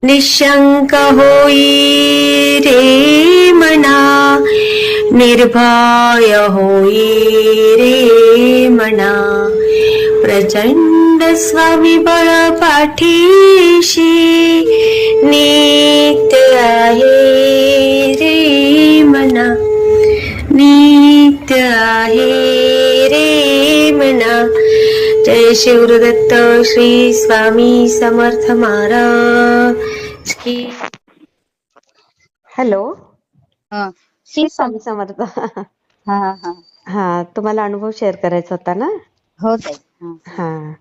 निशंक होई रे मना, निर्भय होई रे मना, प्रचंड स्वविबळ पाठीशी नित्य आहे रे मना, नित्य आहे रे मना. जय शिवदत्त श्री स्वामी समर्थ महाराज की. हॅलो. श्री स्वामी समर्थ. हा हा हा, तुम्हाला अनुभव शेअर करायचा होता ना? हो ताई. हा,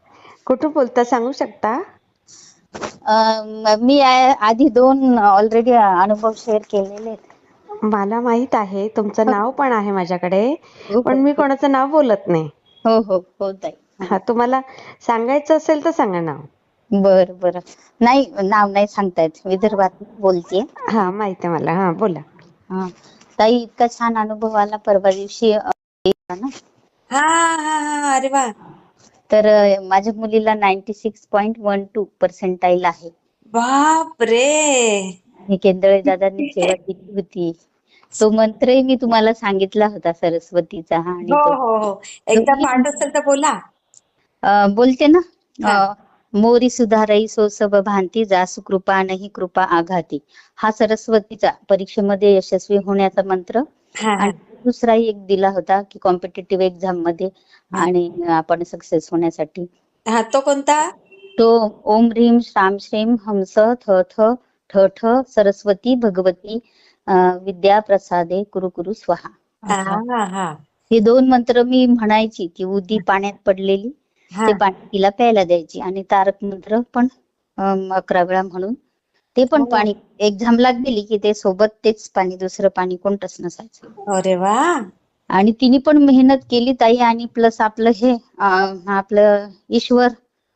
कुठून बोलता सांगू शकता? मी आधी 2 ऑलरेडी अनुभव शेअर केलेले आहेत. मला माहित आहे, तुमचं नाव पण आहे माझ्याकडे, हो पण मी कोणाचं नाव बोलत नाही. हो हो हो ताई. हा, तुम्हाला सांगायचं असेल तर सांगा नाव. बर बर, नाही नाव नाही सांगता येत, विदर्भात बोलतेय. हा, माहिती आहे मला. हा, बोला. हा ताई, इतका छान अनुभव आला परवा दिवशी ना. हा हा हा, अरे वा. तर माझ्या मुलीला 96.12% आहे. बाप रे. हे केंदळे दादांनी सेवा केली होती. तो मंत्रही मी तुम्हाला सांगितला होता सरस्वतीचा. आणि हो तो हो हो, एकदा पाठ असेल तर बोला. बोलते ना. हा. मोरी सुधारई सोसब भांती, जासु कृपा नाही कृपा आघाती. हा सरस्वतीचा परीक्षेमध्ये यशस्वी होण्याचा मंत्र. हा हा आणि दुसराही एक दिला होता की कॉम्पिटेटिव्ह एक्झाम मध्ये आणि आपण सक्सेस होण्यासाठी. हा, तो कोणता? तो ओम ह्रीम श्राम श्रीम हंस थ थ ठ ठ सरस्वती भगवती विद्या प्रसादे कुरु कुरु स्वाहा. हा हा. हे 2 मंत्र मी म्हणायची. ती उदी पाण्यात पडलेली, हा ते पाणी तिला प्यायला द्यायची. आणि तारक मंत्र पण 11 वेळा म्हणून ते पण हो. पाणी एक्झामला गेली की ते सोबत तेच पाणी, दुसरं पाणी कोणतंच नसायचं. अरे वा. आणि तिने पण मेहनत केली ताई. आणि प्लस आपलं हे आपलं ईश्वर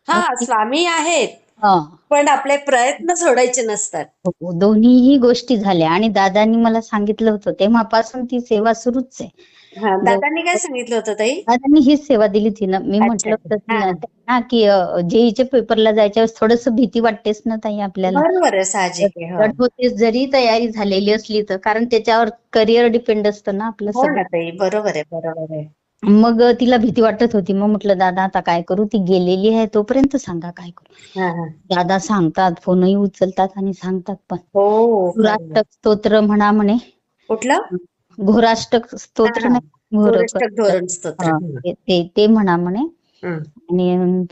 हा, स्वामी आहेत, हा, पण आपले प्रयत्न सोडायचे नसतात. दोन्हीही गोष्टी झाल्या. आणि दादांनी मला सांगितलं होतं, तेव्हापासून ती सेवा सुरूच आहे. हा, दादांनी काय सांगितलं होतं ताई? दादांनी हीच सेवा दिली तिनं. मी अच्छा म्हटलं अच्छा. होतं हा त्यांना की जेईच्या पेपरला जायच्या वेळेस थोडस भीती वाटतेच ना ताई आपल्याला. बरोबर आहे, साहजिक आहे. हो. रड होतेच जरी तयारी झालेली असली तर, कारण त्याच्यावर करिअर डिपेंड असतं ना आपलं हो सगळं. ना ताई, बरोबर आहे, बरोबर आहे. मग तिला भीती वाटत होती. मग म्हटलं दादा आता काय करू, ती गेलेली आहे तोपर्यंत सांगा काय करू. हा हा. दादा सांगतात, फोनही उचलतात आणि सांगतात पण. हो, खरं. घोराष्टक स्तोत्र म्हणा म्हणे. कुठलं? घोराष्टक हा स्तोत्र हा, नाही, गोरष्टक धोरण स्तोत्र. ते म्हणा म्हणे. हम्म. आणि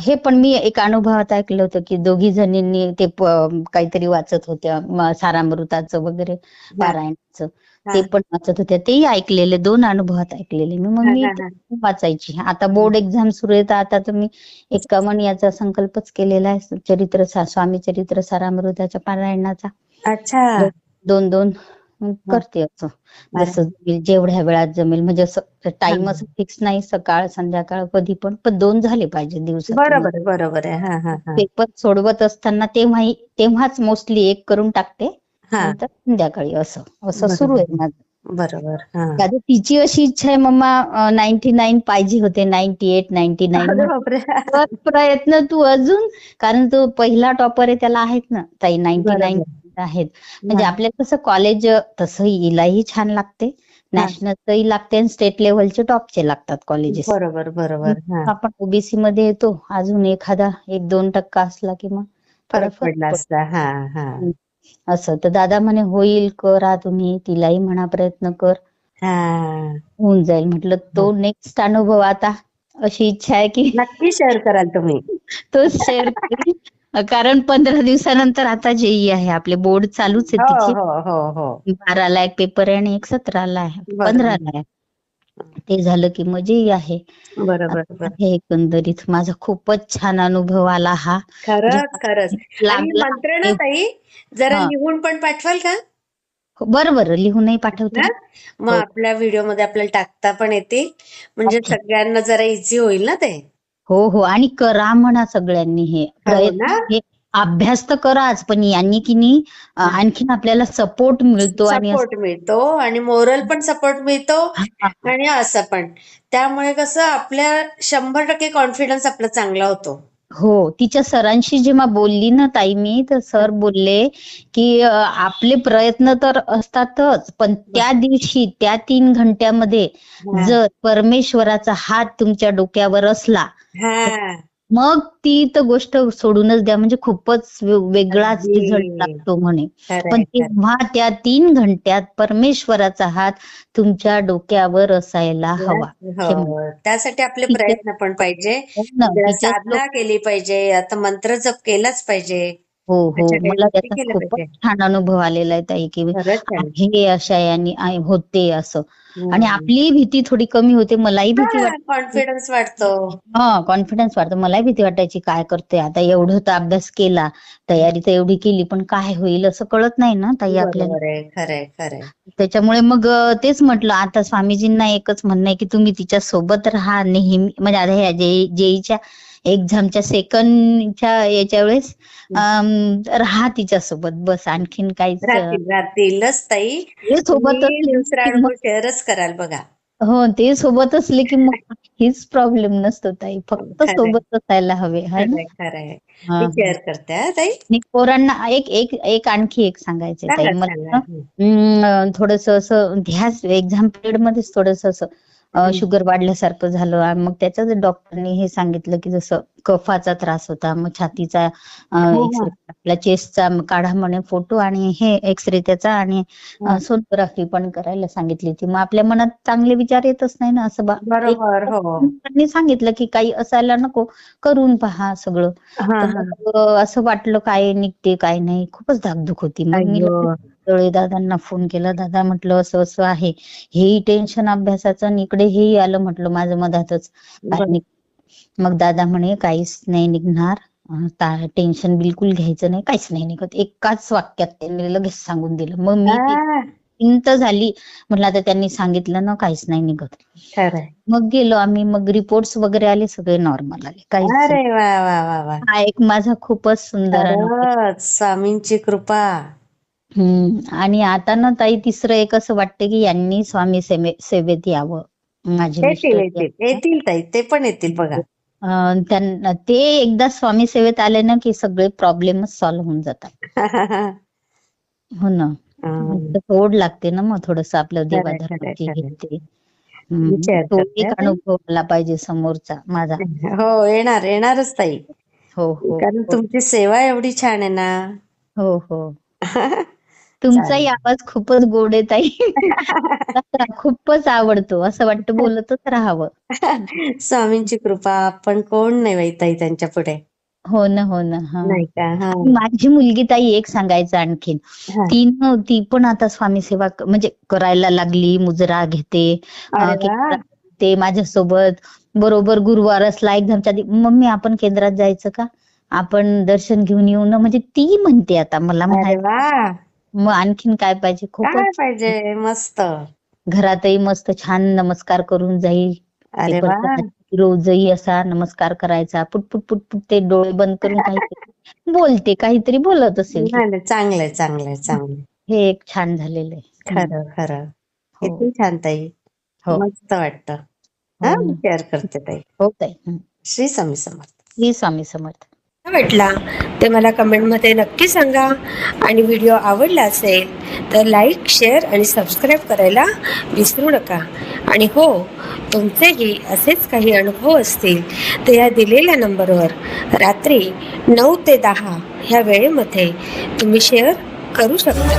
हे पण मी एक अनुभवात ऐकलं होतं की दोघी जणींनी ते काहीतरी वाचत होत्या, सारामृताचं वगैरे हा पारायणाचं. हा ते पण वाचत होत्या, तेही ऐकलेले, 2 अनुभवात ऐकलेले मी. मग हा मी हा ते हा. वाचायची. आता बोर्ड एक्झाम सुरू आहे तर आता तर मी 51 याचा संकल्पच केलेला आहे, चरित्र स्वामी चरित्र सारामृताच्या पारायणाचा. अच्छा. 2 हा, करते असं, अरे. जसं जमेल, जेवढ्या वेळात जमेल. म्हणजे असं हा, टाइम असं फिक्स नाही, सकाळ संध्याकाळ कधी पण 2 झाले पाहिजे दिवसातून. बरोबर आहे, बरोबर आहे. हा हा हा पेपर सोडवत असताना तेव्हाच मोस्टली एक करून टाकते, हा. नंतर संध्याकाळी. असं असं सुरू आहे बरोबर माझं. बरोबर. हा. आता तिची अशी इच्छा आहे, मम्मा 99 पाहिजे होते, 98 99. अरे बापरे. कर प्रयत्न तू अजून, कारण तो पहिला टॉपर आहे, त्याला आहेत ना ताई 99 बरोबर. आहेत. हा म्हणजे आपल्याला कसं कॉलेज तसं हिलाही छान लागते, हा, नॅशनलचंही लागते आणि स्टेट लेव्हलचे टॉपचे लागतात कॉलेजेस. बरोबर बरोबर. हा, आपण ओबीसी मध्ये येतो, अजून एखादा 1-2% असला की मग थोडा फरक फरक पडला पडतो. असता. हा हा असं तर दादा म्हणे होईल, करा तुम्ही, तिलाही म्हणा प्रयत्न कर, हा. होऊन जाईल. म्हटलं तो नेक्स्ट अनुभव आता अशी इच्छा आहे की नक्की शेअर कराल तुम्ही. तोच शेअर करेल. कारण 15 दिवसानंतर आता जेई आहे, आपले बोर्ड चालूच आहे हो तिची. हो हो हो. 12ला एक पेपर आहे आणि एक 17ला आहे, बरोबर 15ला आहे. ते झालं की मग जेई आहे. बरोबर आता बरोबर. हे एकंदरीत माझा खूपच छान अनुभव आला हा. खरंच खरंच. जेव्हा आणि लागला मंत्र ना ताई, जरा हा, लिहून पण पाठवाल का? बरं बरं, लिहूनही पाठवते ना, ना. मग हो, आपल्या व्हिडिओ मध्ये आपल्याला टाकता पण येते, म्हणजे अच्छा. सगळ्यांना जरा इझी होईल ना ते. हो हो, आणि करा म्हणा सगळ्यांनी हे हो ना. प्रयत्न. हे अभ्यास तर कराच, पण यांनी की नाही आणखीन आपल्याला सपोर्ट मिळतो. आणि सपोर्ट मिळतो आणि मोरल पण सपोर्ट मिळतो. हा, आणि असं पण त्यामुळे कसं आपल्या 100% कॉन्फिडन्स आपला चांगला होतो. हो, तिच्या सरांशी जेव्हा बोलली ना ताई मी, तर सर बोलले की आपले प्रयत्न तर असतातच, पण त्या दिवशी त्या 3 घंट्यामध्ये हा जर परमेश्वराचा हात तुमच्या डोक्यावर असला तर हा मग ती तर गोष्ट सोडूनच द्या, म्हणजे खूपच वेगळाच अगदी रिझल्ट लागतो म्हणे. पण खरंय खरं तेव्हा त्या 3 घंट्यात परमेश्वराचा हात तुमच्या डोक्यावर असायला हवा. हे म्हणे. हो, त्यासाठी आपले तिच्या प्रयत्न पण पाहिजे. हो ना, तिच्या साधना केली पाहिजे. आता मंत्र जप केलाच पाहिजे. हो हो, अशा काही मला गोष्टी त्याचा केल्या खूपच पाहिजे. छान अनुभव आलेला आहे ताई, की खरंच छान. हे अशा याने होते असं. आणि हम्म. आपली भीती थोडी कमी होते, मलाही भीती वाटते. कॉन्फिडन्स वाटतो. हा, कॉन्फिडन्स वाढतो. मलाही भीती वाटायची काय करते आता, एवढं तर अभ्यास केला, तयारी तर एवढी केली, पण काय होईल असं कळत नाही ना ताई आपल्याला. बरोबर आहे, खरंय खरंय. त्याच्यामुळे मग तेच म्हटलं, आता स्वामीजींना एकच म्हणणं आहे की तुम्ही तिच्या सोबत राहा नेहमी. म्हणजे आता ह्या जेईच्या एक्झामच्या सेकंडच्या याच्या वेळेस राहा तिच्या सोबत, बस. आणखीन काहीच राहतीलच ताई. हे सोबत तुम्ही असले दुसरा की मग, अनुभव शेअरच कराल बघा. हो, ते सोबत असले की मग काहीच प्रॉब्लेम नसतो ताई, फक्त खरंय सोबत असायला हवे, है ना. खरंय खरंय. हा मी हा. शेअर करते हा ताई. आणि पोरांना एक एक एक आणखी एक सांगायचंय ताई सांगा सांगा. मला. थोडस असं ह्या एक्झाम पिरियड मध्येच थोडस असं शुगर वाढल्यासारखं झालं. आणि मग त्याच्याच डॉक्टरनी हे सांगितलं की जसं कफाचा त्रास होता, मग छातीचा हो एक्सरे, हो. आपल्या चेस्टचा काढा म्हणे फोटो, आणि हे एक्सरे त्याचा, आणि हो. सोनोग्राफी पण करायला सांगितली होती. मग आपल्या मनात चांगले विचार येतच नाही ना, असं एक बरोबर हो. त्यांनी सांगितलं की काही असायला नको, करून पहा सगळं. हा तर हा. मग असं वाटलं काय निघते काय नाही, खूपच धाकधूक होती. मग मी अय्यो. लगेच तळे दादांना फोन केला, दादा म्हटलं असं असं आहे, हेही टेन्शन अभ्यासाचं आणि इकडे हेही आलं म्हटलं माझं मधातच, काय बरं. नाही. मग दादा म्हणे काहीच नाही निघणार, टेन्शन बिलकुल घ्यायचं नाही, काहीच नाही निघत. एकाच वाक्यात त्यांनी लगेच सांगून दिलं. मग मी ती हा, चिंत झाली, म्हटलं आता त्यांनी सांगितलं ना काहीच नाही निघत. खरंय. मग गेलो आम्ही, मग रिपोर्ट्स वगैरे आले, सगळे नॉर्मल आले, काहीच नाही. अरे वा वा वा वा. हा एक माझा खूपच सुंदर अनुभव. खरंच स्वामींची कृपा. आणि आता ना ताई तिसरं एक असं वाटतं की यांनी स्वामी सेवेत यावं. माझे येतील मिस्टर येतील येतील ताई, ते पण येतील बघा. त्यांना ते एकदा स्वामी सेवेत आले ना की सगळे प्रॉब्लेमच सॉल्व्ह होऊन जातात. हो ना. खरंय तसं ओढ लागते ना मग थोडस आपलं खरंय देवाधर्माची हे खरंय. ते. मी शेअर तो करते हा एक ताई. अनुभव आला पाहिजे समोरचा माझा. हो, येणारच ताई. हो हो कारण हो तुमची सेवा एवढी छान आहे ना. हो हो. तुमचाही चालेल. आवाज खूपच गोड आहे ताई. खूपच आवडतो, असं वाटतं बोलतच राहावं. स्वामींची कृपा, आपण कोण नाही बाई ताई त्यांच्या पुढे. हो ना हो ना. हा. नाही का? हा माझी मुलगी ताई एक सांगायचं आणखीन, हा. ती पण आता स्वामी सेवा म्हणजे करायला लागली, मुजरा घेते, अरे वा. केंद्रात ते माझ्यासोबत. बरोबर गुरुवार असला एक्झामच्या आधी, मम्मी आपण केंद्रात जायचं का, आपण दर्शन घेऊन येऊ ना, म्हणजे ती म्हणते आता. मला अरे म्हणायचं वा. मग आणखीन काय पाहिजे, काय खूपच. पाहिजे, मस्त. घरातही मस्त छान नमस्कार करून जाईल. ते अरे पण वा. रोजही असा नमस्कार करायचा, पुटपुट पुटपुट ते डोळे बंद करून काहीतरी बोलते, काहीतरी बोलत असेल ती. नाही नाही, चांगलंय चांगलंय चांगलंय. हे एक छान झालेलं आहे. खरं खरं. हो किती छान ताई. हो मस्त वाटतं. हा, हो मी ना. शेअर करते ताई. हो ताई. श्री स्वामी समर्थ. श्री स्वामी समर्थ. वाटला ते मला कमेंटमध्ये नक्की सांगा. आणि व्हिडिओ आवडला असेल तर लाईक, शेअर आणि सबस्क्राईब करायला विसरू नका. आणि हो, तुमचेही असेच काही अनुभव असतील तर या दिलेल्या नंबरवर रात्री 9 ते 10 ह्या वेळेमध्ये तुम्ही शेअर करू शकता.